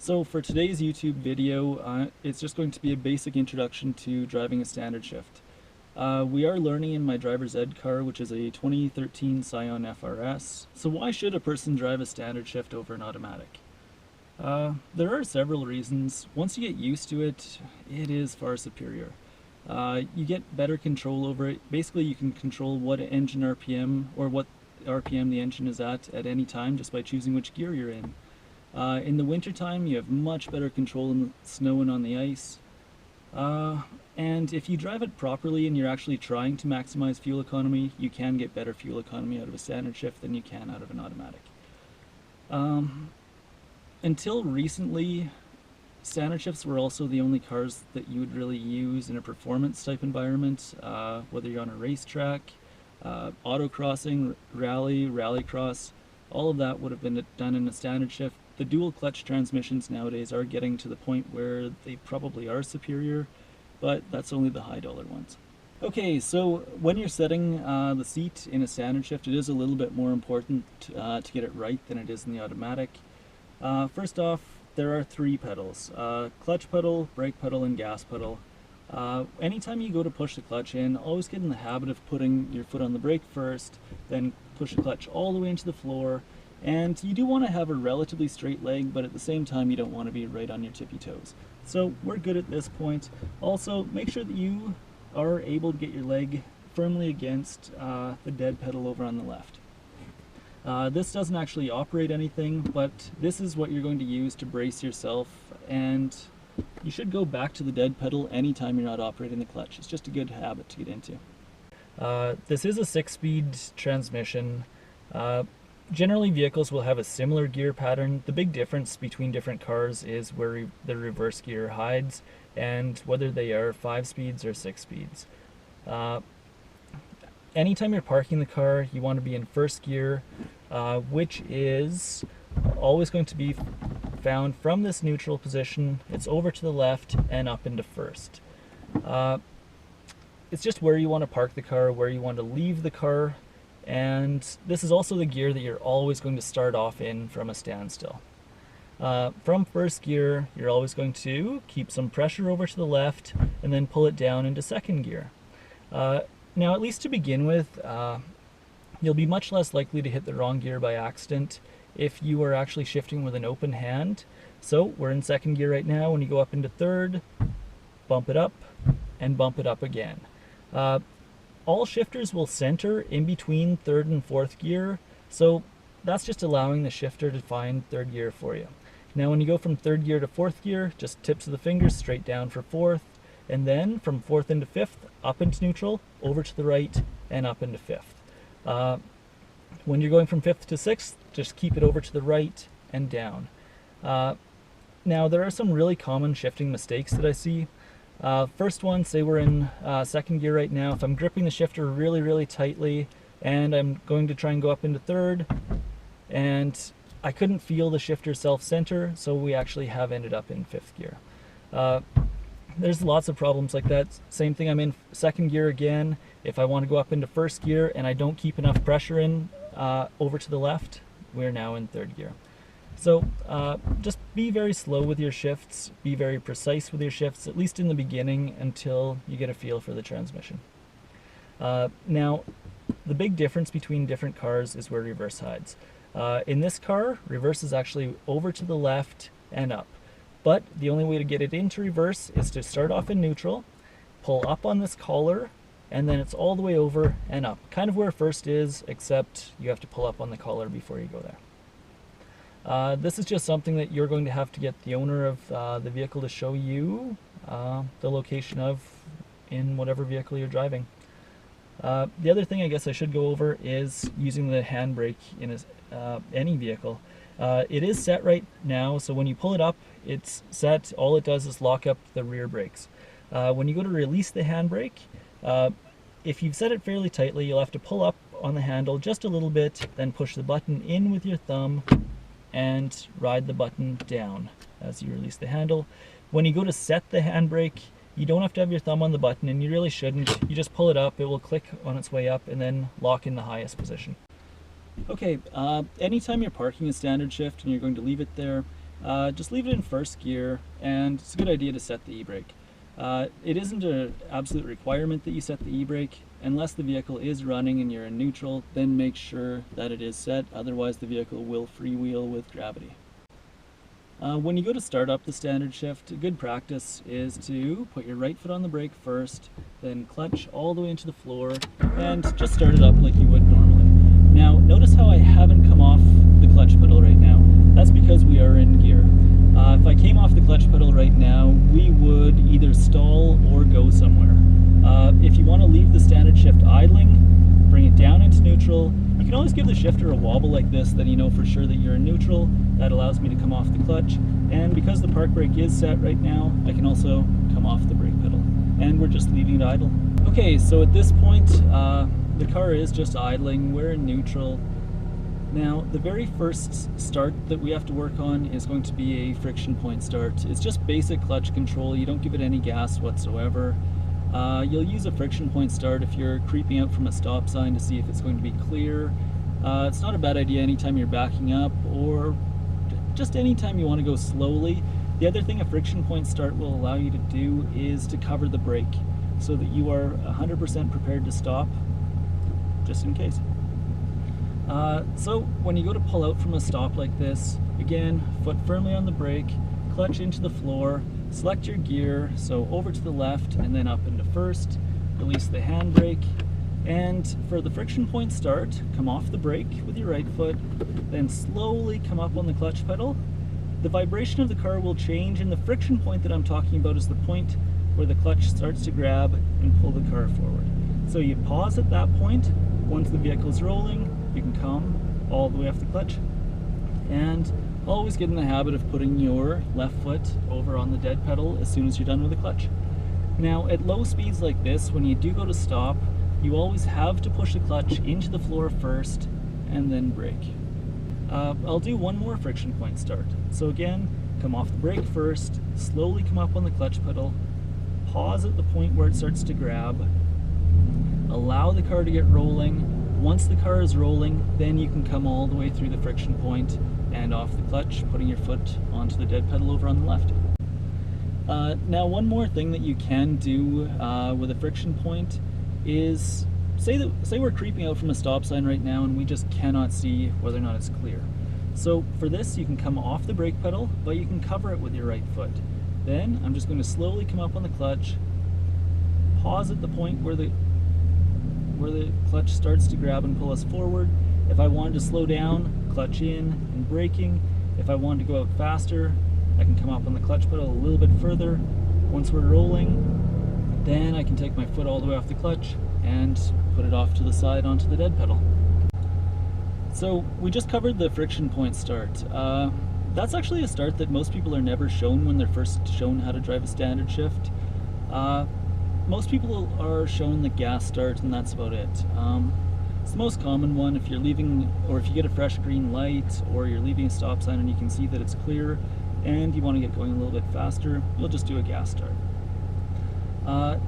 So for today's YouTube video, it's just going to be a basic introduction to driving a standard shift. We are learning in my driver's ed car, which is a 2013 Scion FRS. So why should a person drive a standard shift over an automatic? There are several reasons. Once you get used to it, it is far superior. You get better control over it. Basically, you can control what engine RPM or what RPM the engine is at any time just by choosing which gear you're in. In the wintertime, you have much better control in the snow and on the ice. And if you drive it properly and you're actually trying to maximize fuel economy, you can get better fuel economy out of a standard shift than you can out of an automatic. Until recently, standard shifts were also the only cars that you would really use in a performance type environment, whether you're on a racetrack, autocrossing, rallycross, all of that would have been done in a standard shift. The dual clutch transmissions nowadays are getting to the point where they probably are superior, but that's only the high dollar ones. Okay, so when you're setting the seat in a standard shift, it is a little bit more important to get it right than it is in the automatic. First off, there are three pedals: clutch pedal, brake pedal, and gas pedal. Anytime you go to push the clutch in, always get in the habit of putting your foot on the brake first, then push the clutch all the way into the floor. And you do want to have a relatively straight leg, but at the same time you don't want to be right on your tippy toes. So we're good at this point. Also, make sure that you are able to get your leg firmly against the dead pedal over on the left. This doesn't actually operate anything, but this is what you're going to use to brace yourself, and you should go back to the dead pedal anytime you're not operating the clutch. It's just a good habit to get into. This is a 6-speed transmission. Generally, vehicles will have a similar gear pattern. The big difference between different cars is where the reverse gear hides and whether they are 5 speeds or 6 speeds. Anytime you're parking the car, you want to be in first gear, which is always going to be found from this neutral position. It's over to the left and up into first. It's just where you want to park the car, where you want to leave the car. And this is also the gear that you're always going to start off in from a standstill. From first gear, you're always going to keep some pressure over to the left and then pull it down into second gear. Now, at least to begin with, you'll be much less likely to hit the wrong gear by accident if you are actually shifting with an open hand. So we're in second gear right now. When you go up into third, bump it up and bump it up again. All shifters will center in between third and fourth gear, so that's just allowing the shifter to find third gear for you. Now when you go from third gear to fourth gear, just tips of the fingers straight down for fourth, and then from fourth into fifth, up into neutral, over to the right, and up into fifth. When you're going from fifth to sixth, just keep it over to the right and down. Now there are some really common shifting mistakes that I see. First one, say we're in second gear right now. If I'm gripping the shifter really tightly and I'm going to try and go up into third, and I couldn't feel the shifter self-center, so we actually have ended up in fifth gear. There's lots of problems like that. Same thing, I'm in second gear again. If I want to go up into first gear and I don't keep enough pressure in over to the left, we're now in third gear. So just be very slow with your shifts, be very precise with your shifts, at least in the beginning until you get a feel for the transmission. Now, the big difference between different cars is where reverse hides. In this car, reverse is actually over to the left and up. But the only way to get it into reverse is to start off in neutral, pull up on this collar, and then it's all the way over and up. Kind of where first is, except you have to pull up on the collar before you go there. This is just something that you're going to have to get the owner of the vehicle to show you the location of in whatever vehicle you're driving. The other thing I guess I should go over is using the handbrake in any vehicle. It is set right now, so when you pull it up, it's set. All it does is lock up the rear brakes. When you go to release the handbrake, if you've set it fairly tightly, you'll have to pull up on the handle just a little bit, then push the button in with your thumb and ride the button down as you release the handle. When you go to set the handbrake, you don't have to have your thumb on the button, and you really shouldn't. You just pull it up, it will click on its way up, and then lock in the highest position. Okay, anytime you're parking a standard shift and you're going to leave it there, just leave it in first gear, and it's a good idea to set the e-brake. It isn't an absolute requirement that you set the e-brake. Unless the vehicle is running and you're in neutral, then make sure that it is set, otherwise the vehicle will freewheel with gravity. When you go to start up the standard shift, a good practice is to put your right foot on the brake first, then clutch all the way into the floor, and just start it up like you would normally. Now, notice how I haven't come off the clutch pedal right now. That's because we are in gear. If I came off the clutch pedal right now, we would either stall or go somewhere. If you want to leave the standard shift idling, bring it down into neutral. You can always give the shifter a wobble like this, then you know for sure that you're in neutral. That allows me to come off the clutch. And because the park brake is set right now, I can also come off the brake pedal. And we're just leaving it idle. Okay, so at this point, the car is just idling. We're in neutral. Now, the very first start that we have to work on is going to be a friction point start. It's just basic clutch control. You don't give it any gas whatsoever. You'll use a friction point start if you're creeping out from a stop sign to see if it's going to be clear. It's not a bad idea anytime you're backing up or just anytime you want to go slowly. The other thing a friction point start will allow you to do is to cover the brake so that you are 100% prepared to stop, just in case. So when you go to pull out from a stop like this, again, foot firmly on the brake, clutch into the floor, select your gear, so over to the left and then up into first, release the handbrake, and for the friction point start, come off the brake with your right foot, then slowly come up on the clutch pedal. The vibration of the car will change, and the friction point that I'm talking about is the point where the clutch starts to grab and pull the car forward. So you pause at that point. Once the vehicle's rolling, you can come all the way off the clutch, and always get in the habit of putting your left foot over on the dead pedal as soon as you're done with the clutch. Now, at low speeds like this, when you do go to stop, you always have to push the clutch into the floor first and then brake. I'll do one more friction point start. So again, come off the brake first, slowly come up on the clutch pedal, pause at the point where it starts to grab, allow the car to get rolling. Once the car is rolling, then you can come all the way through the friction point and off the clutch, putting your foot onto the dead pedal over on the left. Now, one more thing that you can do with a friction point is, say we're creeping out from a stop sign right now and we just cannot see whether or not it's clear. So for this, you can come off the brake pedal, but you can cover it with your right foot. Then I'm just going to slowly come up on the clutch, pause at the point where the clutch starts to grab and pull us forward. If I wanted to slow down, clutch in and braking. If I wanted to go out faster, I can come up on the clutch pedal a little bit further. Once we're rolling, then I can take my foot all the way off the clutch and put it off to the side onto the dead pedal. So we just covered the friction point start. That's actually a start that most people are never shown when they're first shown how to drive a standard shift. Most people are shown the gas start, and that's about it. It's the most common one. If you're leaving, or if you get a fresh green light, or you're leaving a stop sign and you can see that it's clear and you want to get going a little bit faster, you'll just do a gas start.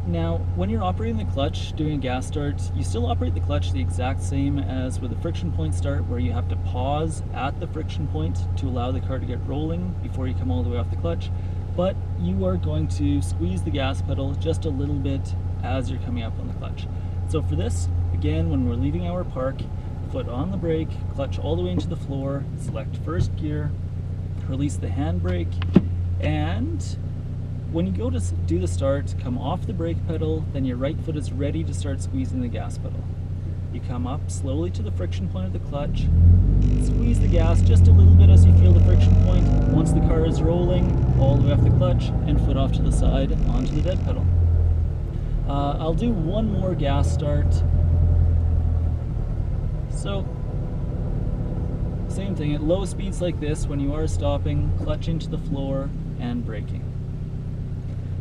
Now, when you're operating the clutch, doing a gas start, you still operate the clutch the exact same as with a friction point start, where you have to pause at the friction point to allow the car to get rolling before you come all the way off the clutch. But you are going to squeeze the gas pedal just a little bit as you're coming up on the clutch. So for this, again, when we're leaving our park, foot on the brake, clutch all the way into the floor, select first gear, release the handbrake, and when you go to do the start, come off the brake pedal, then your right foot is ready to start squeezing the gas pedal. You come up slowly to the friction point of the clutch, squeeze the gas just a little bit as you feel the friction point. Once the car is rolling, all the way off the clutch and foot off to the side onto the dead pedal. I'll do one more gas start. So, same thing, at low speeds like this, when you are stopping, clutch into the floor and braking.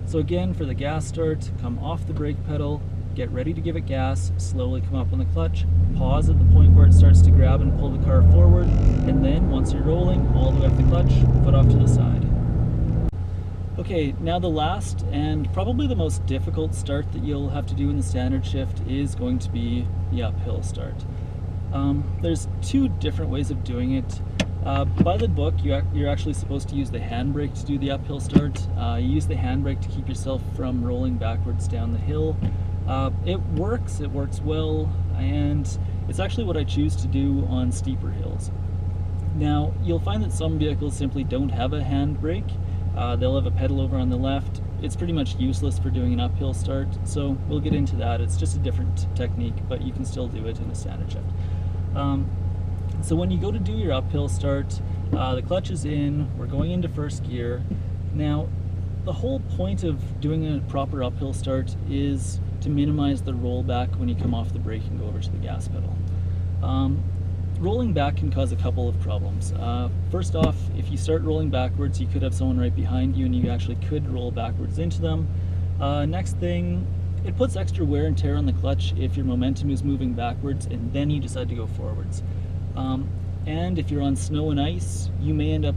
So again, for the gas start, come off the brake pedal, get ready to give it gas, slowly come up on the clutch, pause at the point where it starts to grab and pull the car forward, and then once you're rolling, all the way off the clutch, foot off to the side. Okay, now the last and probably the most difficult start that you'll have to do in the standard shift is going to be the uphill start. There's two different ways of doing it. By the book, you're actually supposed to use the handbrake to do the uphill start. You use the handbrake to keep yourself from rolling backwards down the hill. It works well, and it's actually what I choose to do on steeper hills. Now, you'll find that some vehicles simply don't have a handbrake. They'll have a pedal over on the left. It's pretty much useless for doing an uphill start, so we'll get into that. It's just a different technique, but you can still do it in a standard shift. So when you go to do your uphill start, the clutch is in, we're going into first gear. Now, the whole point of doing a proper uphill start is to minimize the rollback when you come off the brake and go over to the gas pedal. Rolling back can cause a couple of problems. First off, if you start rolling backwards, you could have someone right behind you and you actually could roll backwards into them. Next thing, it puts extra wear and tear on the clutch if your momentum is moving backwards and then you decide to go forwards. And if you're on snow and ice, you may end up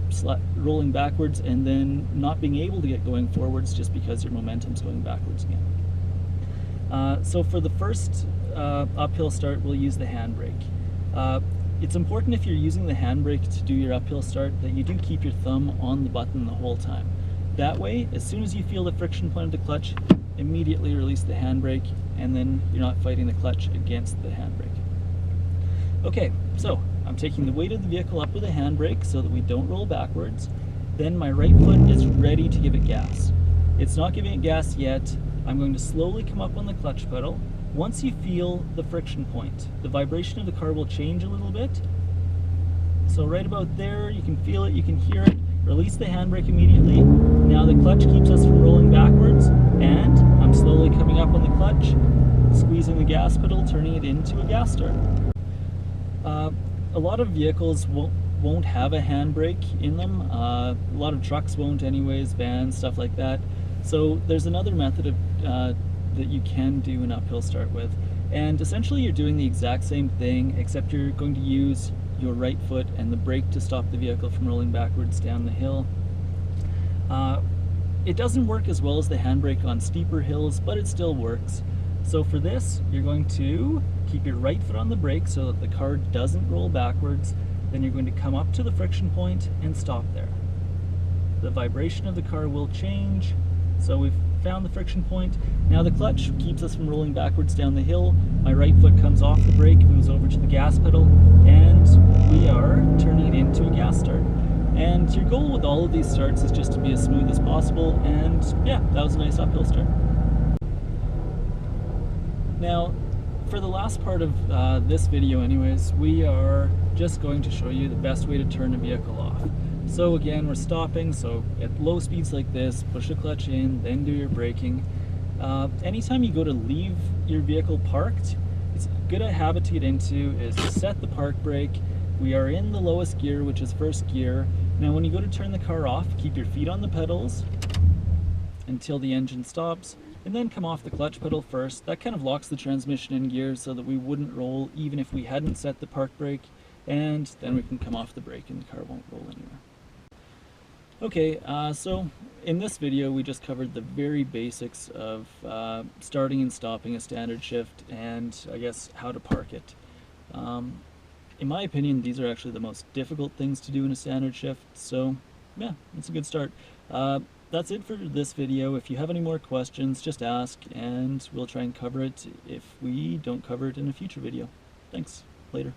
rolling backwards and then not being able to get going forwards just because your momentum's going backwards again. So for the first uphill start, we'll use the handbrake. It's important if you're using the handbrake to do your uphill start that you do keep your thumb on the button the whole time. That way, as soon as you feel the friction point of the clutch, immediately release the handbrake, and then you're not fighting the clutch against the handbrake. Okay, so I'm taking the weight of the vehicle up with a handbrake so that we don't roll backwards. Then my right foot is ready to give it gas. It's not giving it gas yet. I'm going to slowly come up on the clutch pedal. Once you feel the friction point, the vibration of the car will change a little bit. So right about there, you can feel it, you can hear it. Release the handbrake immediately. Now the clutch keeps us from rolling backwards, and I'm slowly coming up on the clutch, squeezing the gas pedal, turning it into a gas start. A lot of vehicles won't have a handbrake in them. A lot of trucks won't anyways, vans, stuff like that. So there's another method of that you can do an uphill start with. And essentially you're doing the exact same thing, except you're going to use your right foot and the brake to stop the vehicle from rolling backwards down the hill. It doesn't work as well as the handbrake on steeper hills, but it still works. So for this, you're going to keep your right foot on the brake so that the car doesn't roll backwards. Then you're going to come up to the friction point and stop there. The vibration of the car will change. So we've found the friction point. Now the clutch keeps us from rolling backwards down the hill. My right foot comes off the brake, moves over to the gas pedal, and we are turning it into a gas start. And your goal with all of these starts is just to be as smooth as possible, and yeah, that was a nice uphill start. Now, for the last part of this video anyways, we are just going to show you the best way to turn a vehicle off. So again, we're stopping, so at low speeds like this, push the clutch in, then do your braking. Anytime you go to leave your vehicle parked, it's a good habit to get into is to set the park brake. We are in the lowest gear, which is first gear. Now when you go to turn the car off, keep your feet on the pedals until the engine stops, and then come off the clutch pedal first. That kind of locks the transmission in gear so that we wouldn't roll even if we hadn't set the park brake, and then we can come off the brake and the car won't roll anywhere. Okay, so in this video we just covered the very basics of starting and stopping a standard shift and I guess how to park it. In my opinion, these are actually the most difficult things to do in a standard shift, so yeah, it's a good start. That's it for this video. If you have any more questions, just ask and we'll try and cover it if we don't cover it in a future video. Thanks. Later.